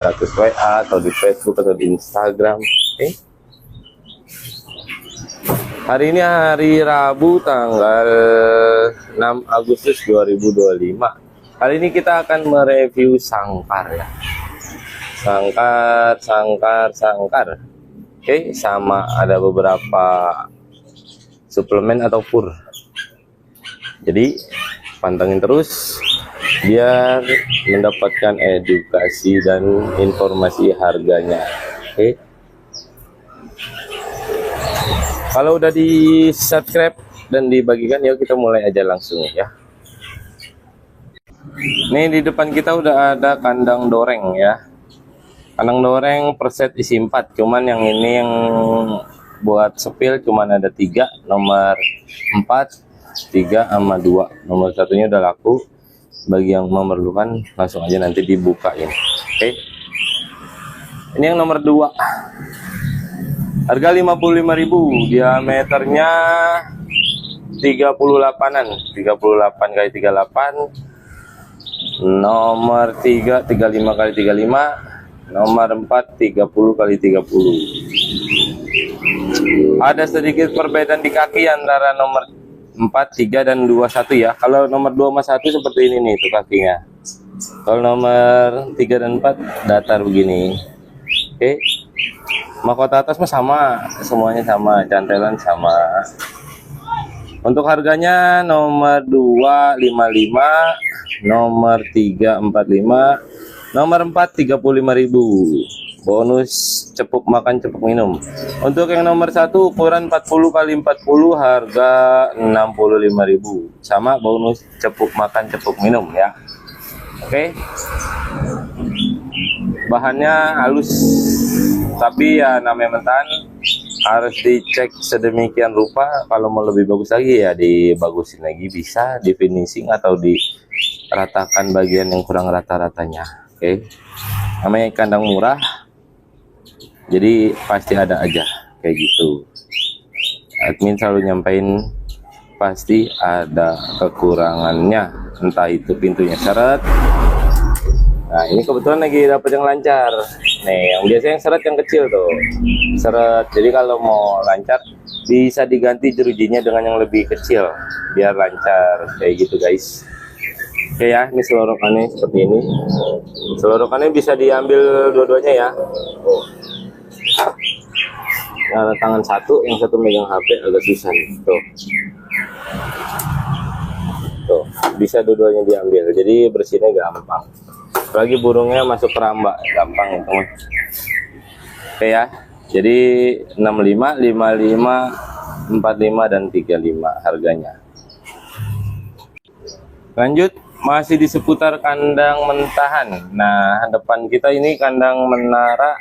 status WA atau di Facebook atau di Instagram. Oke. Hari ini hari Rabu tanggal 6 Agustus 2025. Kali ini kita akan mereview sangkar ya. Sangkar. Oke, sama ada beberapa suplemen atau pur. Jadi pantengin terus biar mendapatkan edukasi dan informasi harganya. Oke. Kalau udah di subscribe dan dibagikan, yuk kita mulai aja langsung ya. Nih di depan kita udah ada kandang doreng ya. Kandang doreng per set isi 4, cuman yang ini yang buat sepil cuman ada 3, nomor 4, 3 sama 2. Nomor satunya udah laku. Bagi yang memerlukan langsung aja nanti dibukain. Oke. Ini yang nomor 2. Harga 55.000, diameternya 38-an, 38 kali 38. Nomor 3 35 kali 35, nomor 4 30 kali 30. Ada sedikit perbedaan di kaki antara nomor 4, 3 dan 2, 1 ya. Kalau nomor 2 sama 1 seperti ini nih tuh kakinya. Kalau nomor 3 dan 4 datar begini. Oke. Mahkota atas mah sama, semuanya sama, cantelan sama. Untuk harganya nomor 2 55, nomor 3 45, nomor 4 35.000. Bonus cepuk makan cepuk minum. Untuk yang nomor 1 ukuran 40 kali 40 harga 65.000. Sama bonus cepuk makan cepuk minum ya. Oke. Bahannya halus, tapi ya namanya mentan harus dicek sedemikian rupa. Kalau mau lebih bagus lagi ya dibagusin lagi, bisa di finishing atau diratakan bagian yang kurang rata-ratanya. Oke. Namanya kandang murah, jadi pasti ada aja kayak gitu. Admin selalu nyampain pasti ada kekurangannya, entah itu pintunya seret. Nah ini kebetulan lagi dapat yang lancar. Nih yang biasanya yang seret yang kecil tuh seret. Jadi kalau mau lancar bisa diganti jerujinya dengan yang lebih kecil biar lancar kayak gitu guys. Oke ya, ini selorokannya seperti ini. Selorokannya bisa diambil dua-duanya ya. Ada tangan satu, yang satu megang HP agak susah nih. Tuh bisa dua-duanya diambil, jadi bersihnya gampang. Apalagi burungnya masuk keramba, gampang itu. Oke ya, jadi 65, 55, 45 dan 35 harganya. Lanjut, masih di seputar kandang mentahan. Nah depan kita ini kandang menara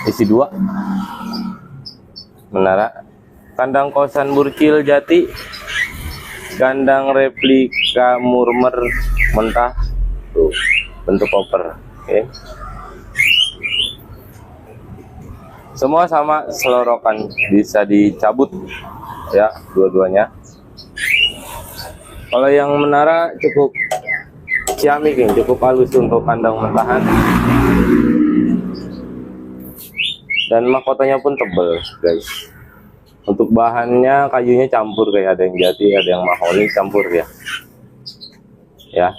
isi 2 menara, kandang kosan burcil jati, kandang replika murmer mentah tuh bentuk koper. Oke. Semua sama selorokan, bisa dicabut ya dua-duanya. Kalau yang menara cukup ciamik, cukup halus untuk kandang mentahan. Dan mahkotanya pun tebel guys. Untuk bahannya kayunya campur, kayak ada yang jati, ada yang mahoni campur ya. Ya.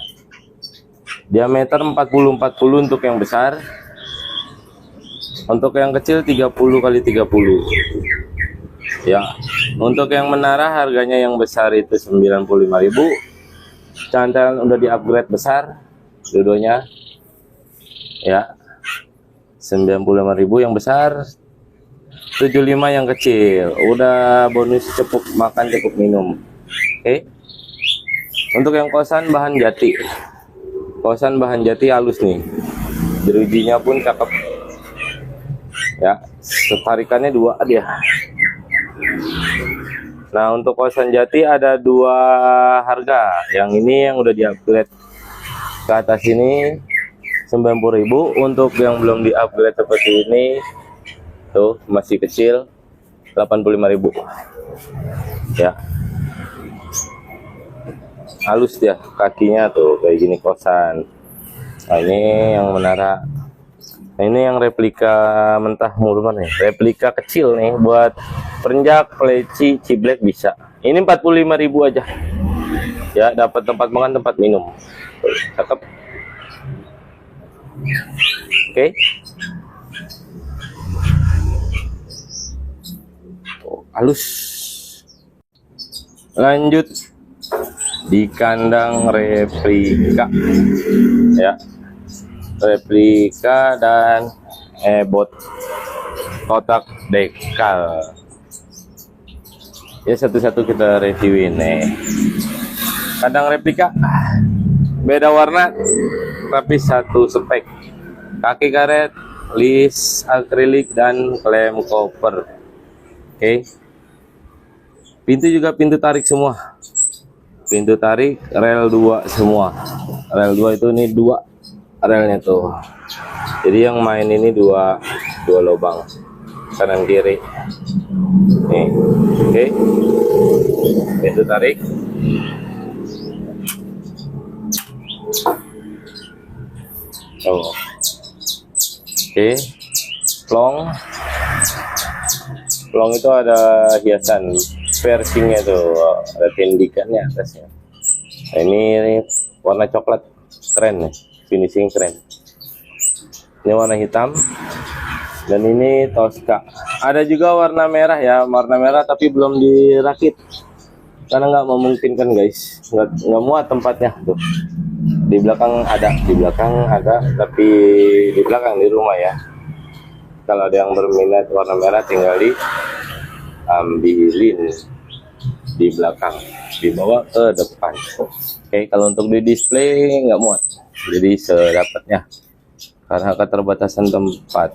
Diameter 40 untuk yang besar. Untuk yang kecil 30 kali 30. Ya. Untuk yang menara harganya yang besar itu 95.000. Cantelan udah di-upgrade besar dua-duanya. Ya. 95.000 yang besar, 75 yang kecil. Udah bonus cepuk makan cepuk minum. Oke. Untuk yang kosan bahan jati. Kosan bahan jati halus nih. Jerujinya pun cakep. Ya, tarikannya 2 dia. Nah, untuk kosan jati ada 2 harga. Yang ini yang udah di-upgrade ke atas ini 90.000. Untuk yang belum di-upgrade seperti ini tuh masih kecil 85.000 ya. Halus dia kakinya tuh kayak gini kosan. Nah, ini yang menara. Nah, ini yang replika mentah mulu nih. Replika kecil nih buat perenjak, peleci, ciblek bisa. Ini 45.000 aja. Ya, dapat tempat makan, tempat minum. Cakep. Oke. Halus. Lanjut di kandang replika. Ya. Replika dan ebot kotak dekal. Ya, satu-satu kita reviewin nih. Kandang replika beda warna tapi satu spek. Kaki karet, list akrilik dan klem koper. Oke. Pintu juga pintu tarik semua. Pintu tarik rel 2 semua. Rel 2 itu nih 2 relnya tuh. Jadi yang main ini dua lubang kanan kiri. Nih, oke. Pintu tarik. Oh. Oke. Plong itu ada hiasan piercingnya tuh, ada tindikannya atasnya. Nah, ini warna coklat, keren nih. Finishing keren. Ini warna hitam dan ini Tosca. Ada juga warna merah ya, warna merah tapi belum dirakit karena nggak memungkinkan guys, nggak muat tempatnya tuh. Di belakang ada, tapi di belakang di rumah ya. Kalau ada yang berminat warna merah tinggal diambilin di belakang, dibawa ke depan. Oke, kalau untuk di display nggak muat. Jadi sedapatnya karena keterbatasan tempat.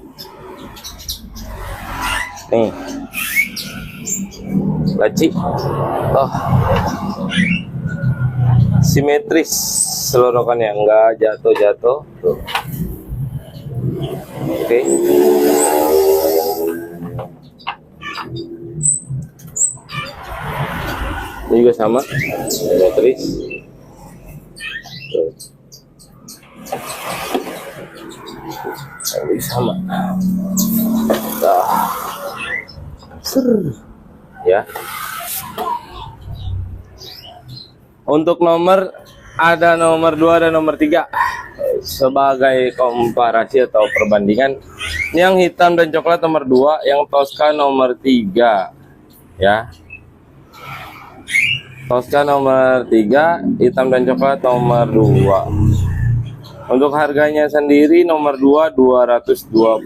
Nih, laci, simetris selorokannya, nggak jatuh. Tuh. Oke. Ini juga sama, simetris. Tuh. Ini sama. Ya. Untuk nomor ada nomor 2 dan nomor 3 sebagai komparasi atau perbandingan. Yang hitam dan coklat nomor 2, yang Tosca nomor 3 ya. Tosca nomor 3, hitam dan coklat nomor 2. Untuk harganya sendiri nomor 2 225.000.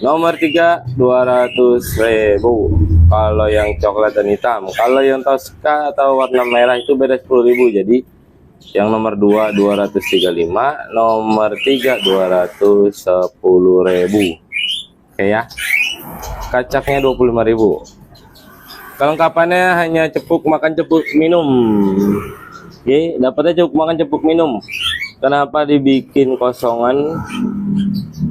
Nomor 3 200.000 kalau yang coklat dan hitam. Kalau yang Tosca atau warna merah itu beda 10.000. Jadi yang nomor 2 235, nomor 3 210.000. Oke ya. Kacaknya 25.000. Kelengkapannya hanya cepuk makan, cepuk minum. Oke, dapatnya cepuk makan, cepuk minum. Kenapa dibikin kosongan?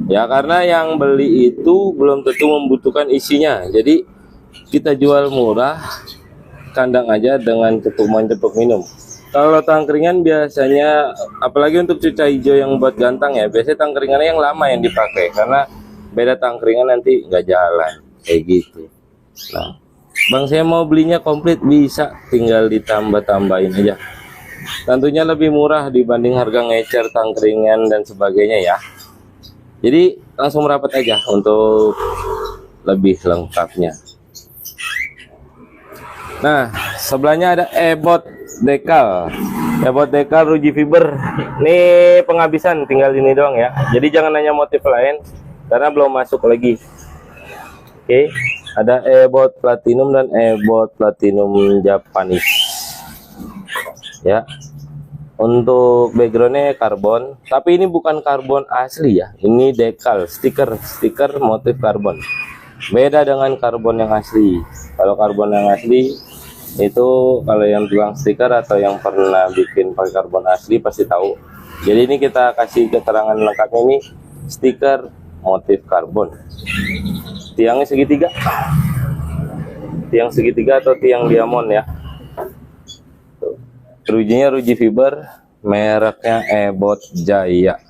Ya karena yang beli itu belum tentu membutuhkan isinya. Jadi kita jual murah, kandang aja dengan cepuk makan, cepuk minum. Kalau tangkringan biasanya, apalagi untuk cuca hijau yang buat gantang ya, biasanya tangkringannya yang lama yang dipakai karena beda tangkringan nanti nggak jalan kayak gitu. Nah, bang saya mau belinya komplit, bisa, tinggal ditambah-tambahin aja. Tentunya lebih murah dibanding harga ngecer tangkringan dan sebagainya ya. Jadi langsung merapat aja untuk lebih lengkapnya. Nah, sebelahnya ada ebot dekal. Ebot dekal Ruji Fiber. Ini penghabisan, tinggal ini doang ya. Jadi jangan nanya motif lain karena belum masuk lagi. Oke, ada ebot platinum dan ebot platinum Japanese. Ya. Untuk backgroundnya karbon, tapi ini bukan karbon asli ya. Ini dekal, stiker motif karbon. Beda dengan karbon yang asli. Kalau karbon yang asli itu, kalau yang bilang stiker atau yang pernah bikin pakai karbon asli pasti tahu. Jadi ini kita kasih keterangan lengkapnya, ini stiker motif karbon. Tiangnya segitiga. Tiang segitiga atau tiang diamond ya. Tuh. Rujinya ruji fiber, mereknya Ebot Jaya.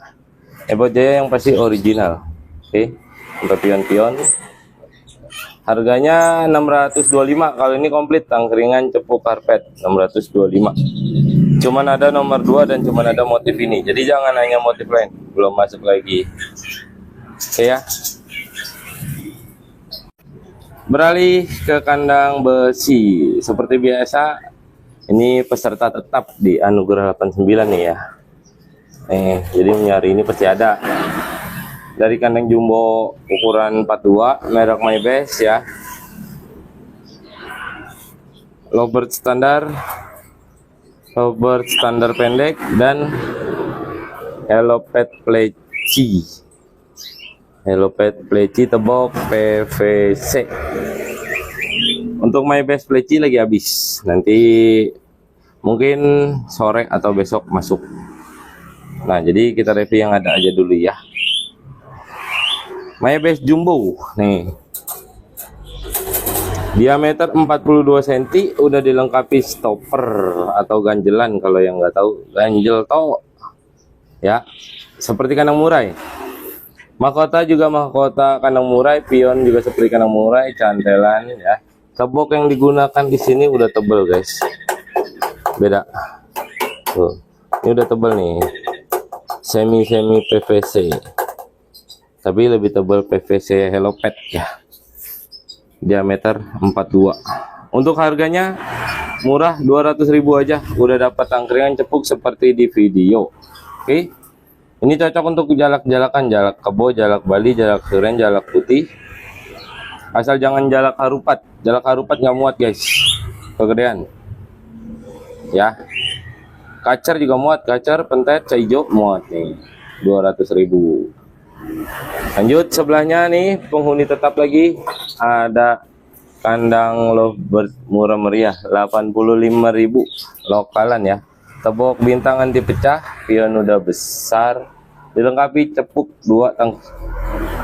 Ebot Jaya yang pasti original. Oke, untuk pion-pion. Harganya 625. Kalau ini komplit tangkringan cepuk karpet 625. Cuman ada nomor 2 dan cuman ada motif ini. Jadi jangan hanya motif lain, belum masuk lagi. Oke ya. Beralih ke kandang besi. Seperti biasa, ini peserta tetap di Anugerah 89 nih ya. Jadi nyari ini pasti ada. Dari kandang jumbo ukuran 42, merek My Best ya. Lovebird standar pendek dan Hello Pet Pleci. Hello Pet Pleci tebok PVC. Untuk My Best Pleci lagi habis. Nanti mungkin sore atau besok masuk. Nah, jadi kita review yang ada aja dulu ya. My Best Jumbo nih, diameter 42 cm, udah dilengkapi stopper atau ganjelan. Kalau yang nggak tahu, ganjel to ya, seperti kandang murai. Mahkota juga mahkota kandang murai, pion juga seperti kandang murai, cantelan ya. Tebok yang digunakan di sini udah tebel guys, beda tuh, ini udah tebel nih, semi PVC. Tapi lebih tebal PVC Hello Pet ya, diameter 42. Untuk harganya murah, 200.000 aja udah dapat tangkringan cepuk seperti di video. Oke, ini cocok untuk jalak-jalakan, jalak kebo, jalak Bali, jalak suren, jalak putih. Asal jangan jalak harupat nggak muat guys, kegedean ya. Kacer juga muat, kacer pentet hijau muat nih, 200.000. Lanjut sebelahnya nih, penghuni tetap lagi ada kandang Lovebird murah meriah 85.000 lokalan ya. Tebok bintang anti pecah, pion udah besar, dilengkapi cepuk 2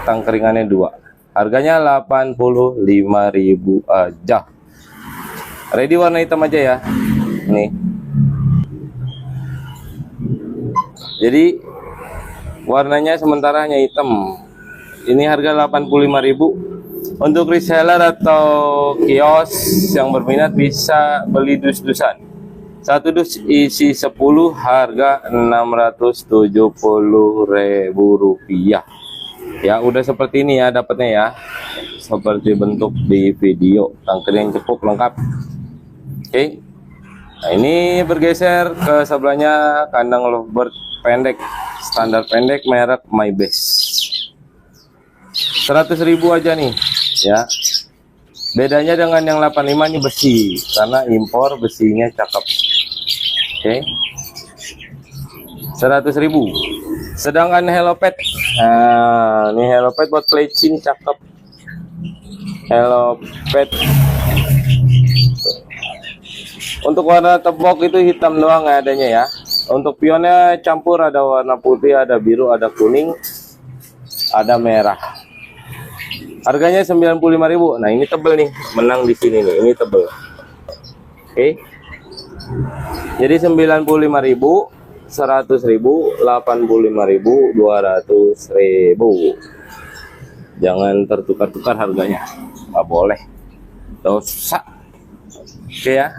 tangkringannya 2. Harganya 85.000 aja. Ready warna hitam aja ya. Nih. Jadi warnanya sementara hanya hitam. Ini harga 85.000. Untuk reseller atau kios yang berminat bisa beli dus-dusan. Satu dus isi 10, harga Rp670.000. Ya udah seperti ini ya dapatnya ya. Seperti bentuk di video, tangkringan cepuk lengkap. Oke. Nah, ini bergeser ke sebelahnya kandang Lovebird pendek, standar pendek merek My Best. 100.000 aja nih ya. Bedanya dengan yang 85 ini besi, karena impor besinya cakep. Oke. 100.000. Sedangkan Hello Pet, nah ini Hello Pet buat plecing cakep. Hello Pet. Untuk warna tebok itu hitam doang adanya ya. Untuk pionnya campur, ada warna putih, ada biru, ada kuning, ada merah. Harganya 95.000. Nah, ini tebel nih, menang di sini nih. Ini tebel. Oke. Jadi 95.000, 100.000, 85.000, 200.000. Jangan tertukar-tukar harganya. Nggak boleh. Dosa. Oke ya.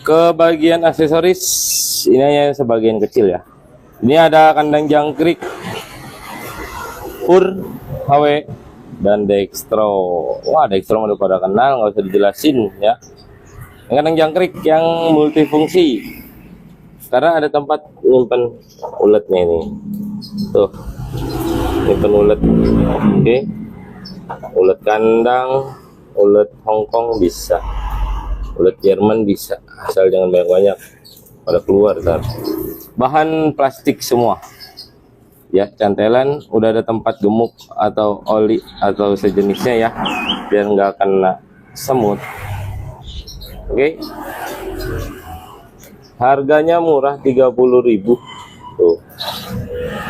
Ke bagian aksesoris, ini hanya sebagian kecil ya. Ini ada kandang jangkrik, Pur, HW, dan Dextro. Wah, Dextro udah pada kenal, nggak usah dijelasin ya. Kandang jangkrik yang multifungsi, karena ada tempat nyimpen uletnya ini. Tuh, nyimpen ulet. Oke, ulet kandang, ulet Hongkong bisa, ulet Jerman bisa, asal jangan banyak-banyak pada keluar kan. Bahan plastik semua ya, cantelan udah ada tempat gemuk atau oli atau sejenisnya ya, biar nggak kena semut. Oke. Harganya murah 30.000 tuh.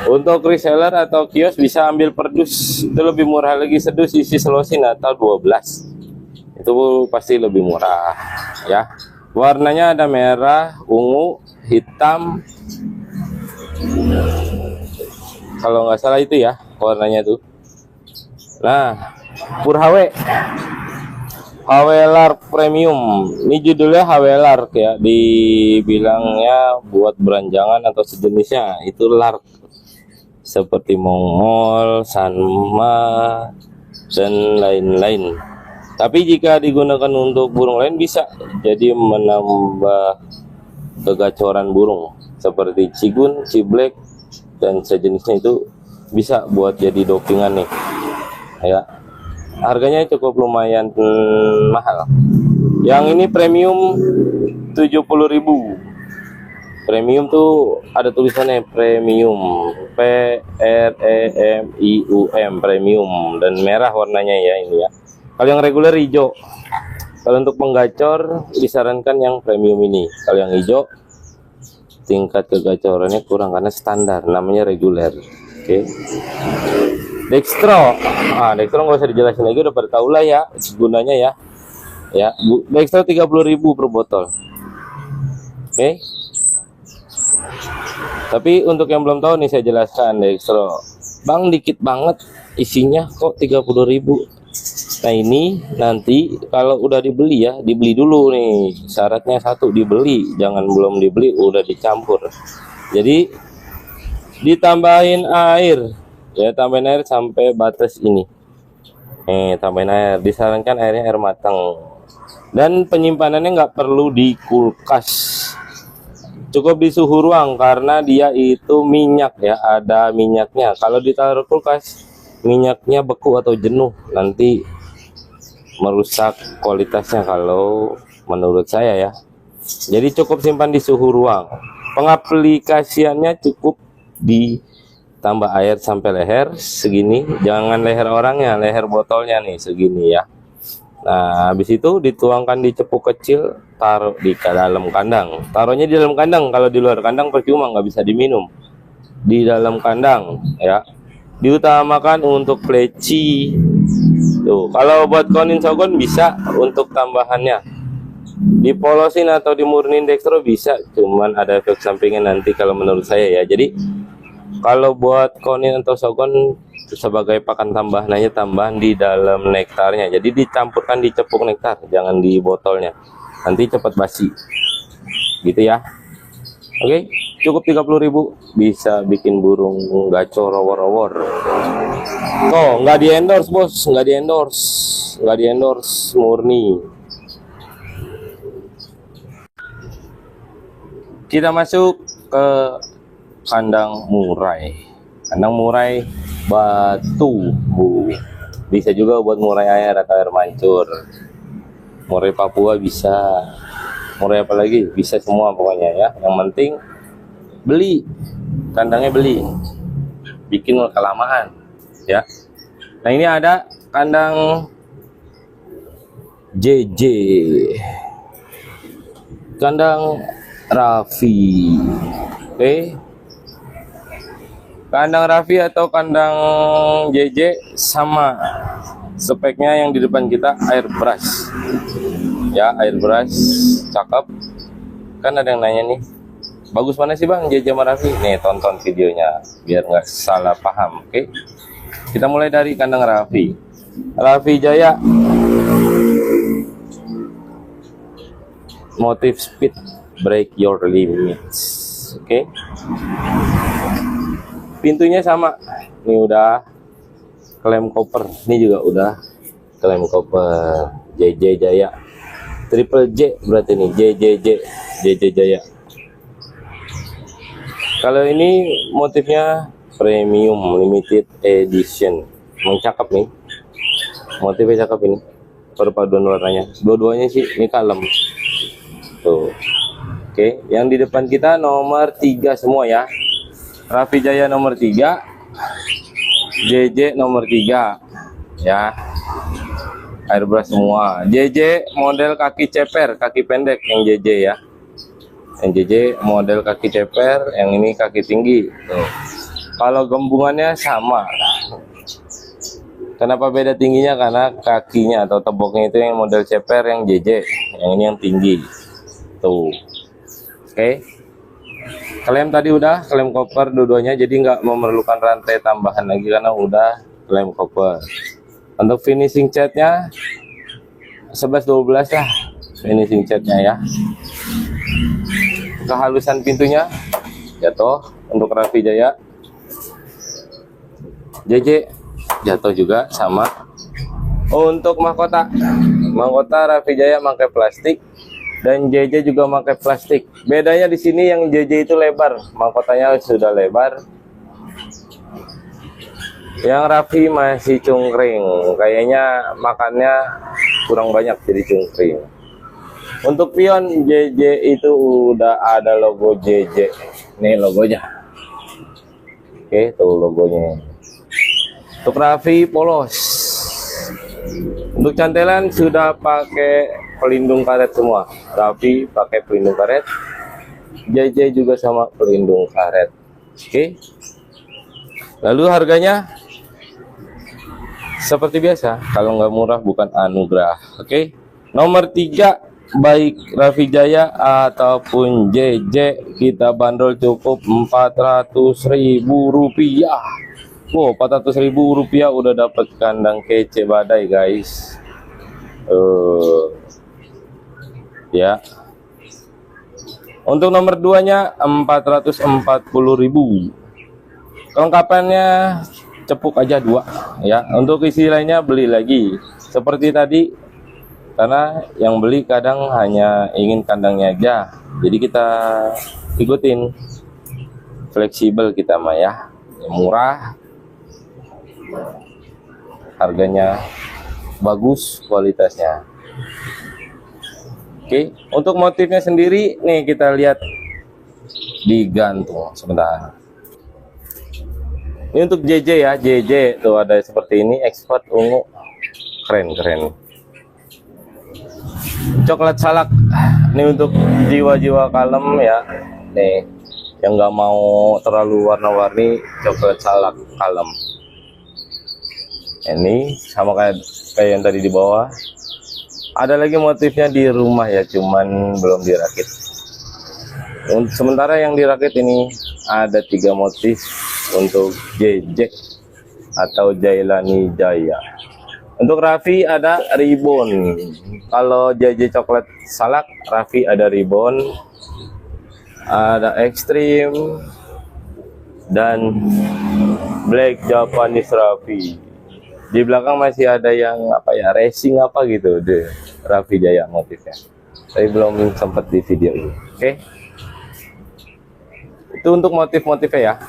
Untuk reseller atau kios bisa ambil per dus, itu lebih murah lagi, sedus isi selosin atau 12 Itu pasti lebih murah ya. Warnanya ada merah, ungu, hitam. Kalau nggak salah itu ya warnanya tuh. Nah, Pur HW Lark Premium. Ini judulnya HW Lark ya. Dibilangnya buat beranjangan atau sejenisnya. Itu Lark. Seperti Mongol, Sanma, dan lain-lain. Tapi jika digunakan untuk burung lain bisa jadi menambah kegacoran burung seperti cigun, ciblek, dan sejenisnya itu bisa buat jadi dopingan nih ya. Harganya cukup lumayan mahal. Yang ini premium 70.000. Premium tuh ada tulisannya premium, PREMIUM, premium, dan merah warnanya ya ini ya. Kalau yang reguler hijau. Kalau untuk penggacor disarankan yang premium ini. Kalau yang hijau tingkat kegacorannya kurang karena standar, namanya reguler. Oke. Dextro. Dextro nggak usah dijelasin lagi, udah pada tahu lah ya gunanya ya. Ya, Dextro 30.000 per botol. Oke. Tapi untuk yang belum tahu nih saya jelaskan Dextro. Bang, dikit banget isinya kok 30.000. Nah, ini nanti kalau udah dibeli ya, dibeli dulu nih. Syaratnya satu, dibeli, jangan belum dibeli udah dicampur. Jadi ditambahin air. Ya, tambahin air sampai batas ini. Tambahin air. Disarankan airnya air matang. Dan penyimpanannya nggak perlu di kulkas. Cukup di suhu ruang karena dia itu minyak ya, ada minyaknya. Kalau ditaruh kulkas, minyaknya beku atau jenuh, nanti merusak kualitasnya kalau menurut saya ya. Jadi cukup simpan di suhu ruang. Pengaplikasiannya cukup ditambah air sampai leher segini, jangan leher orangnya, leher botolnya nih segini ya. Nah, habis itu dituangkan di cepuk kecil, taruh di dalam kandang. Taruhnya di dalam kandang, kalau di luar kandang percuma, nggak bisa diminum. Di dalam kandang ya. Diutamakan untuk pleci. Tuh, kalau buat konin sogon bisa untuk tambahannya. Dipolosin atau dimurnin Dextro bisa, cuman ada efek sampingnya nanti kalau menurut saya ya. Jadi kalau buat konin atau sogon sebagai pakan tambahan aja, tambahan di dalam nektarnya. Jadi dicampurkan di cepuk nektar, jangan di botolnya. Nanti cepat basi. Gitu ya. Oke, cukup 30.000 bisa bikin burung gacor awor-awor. Tuh, nggak di endorse bos, nggak di endorse, murni. Kita masuk ke kandang murai. Kandang murai batu, Bu. Bisa juga buat murai air atau air mancur. Murai Papua bisa. Murai apa lagi? Bisa semua pokoknya ya. Yang penting beli. Kandangnya beli. Bikin kelamaan ya. Nah, ini ada kandang JJ. Kandang Raffi. Oke. Kandang Raffi atau kandang JJ sama speknya. Yang di depan kita airbrush ya, airbrush cakep. Kan ada yang nanya nih, bagus mana sih bang JJ sama Raffi? Nih, tonton videonya biar nggak salah paham. Oke, kita mulai dari kandang Raffi. Raffi Jaya, motif speed, break your limits. Oke. Pintunya sama. Ini udah klem koper. Ini juga udah klem koper. JJ Jaya. Triple J berarti nih. JJ Jaya. Kalau ini motifnya premium limited edition. Cakep nih. Motifnya cakep ini. Perpaduan warnanya. Dua-duanya sih ini kalem. Tuh. Oke, yang di depan kita nomor 3 semua ya. Raffi Jaya nomor 3, JJ nomor 3 ya. Airbrush semua. JJ model kaki ceper, kaki pendek yang JJ ya. Yang JJ model kaki ceper, yang ini kaki tinggi. Tuh. Kalau gembungannya sama. Kenapa beda tingginya? Karena kakinya atau temboknya itu yang model ceper, yang JJ, yang ini yang tinggi. Tuh. Oke. Klem tadi udah, klem koper dua-duanya, jadi nggak memerlukan rantai tambahan lagi karena udah klem koper. Untuk finishing catnya 11-12 lah finishing catnya ya. Kehalusan pintunya jatuh untuk Raffi Jaya. JJ jatuh juga sama. Untuk mahkota Raffi Jaya pakai plastik dan JJ juga pakai plastik. Bedanya di sini yang JJ itu lebar, mahkotanya sudah lebar. Yang Raffi masih cungkring, kayaknya makannya kurang banyak jadi cungkring. Untuk pion JJ itu udah ada logo JJ. Nih logonya. Oke, tuh logonya. Untuk Raffi polos. Untuk cantelan sudah pakai pelindung karet semua. Raffi pakai pelindung karet. JJ juga sama pelindung karet. Oke. Lalu harganya seperti biasa, kalau nggak murah bukan anugerah. Oke. Nomor 3 baik Raffi Jaya ataupun JJ kita bandrol cukup Rp400.000. Wow, Rp400.000 udah dapat kandang kece badai guys. Ya. Untuk nomor 2-nya Rp440.000. Kelengkapannya cepuk aja 2 ya. Untuk isi lainnya beli lagi. Seperti tadi, karena yang beli kadang hanya ingin kandangnya aja. Jadi kita ikutin. Fleksibel kita mah ya. Murah. Harganya bagus, kualitasnya. Oke, untuk motifnya sendiri nih kita lihat digantung sebentar. Ini untuk JJ ya, JJ tuh ada seperti ini, expert ungu, keren. Coklat salak, ini untuk jiwa-jiwa kalem ya, nih yang nggak mau terlalu warna-warni, coklat salak kalem. Ini sama kayak yang tadi di bawah. Ada lagi motifnya di rumah ya, cuman belum dirakit. Sementara yang dirakit ini ada 3 motif untuk JJ atau Jailani Jaya. Untuk Raffi ada ribbon. Kalau JJ coklat salak, Raffi ada ribbon, ada ekstrim, dan black Japanese Raffi. Di belakang masih ada yang apa ya, racing apa gitu deh, Raffi Jaya motifnya. Tapi belum sempat di video ini. Oke. Itu untuk motif-motifnya ya.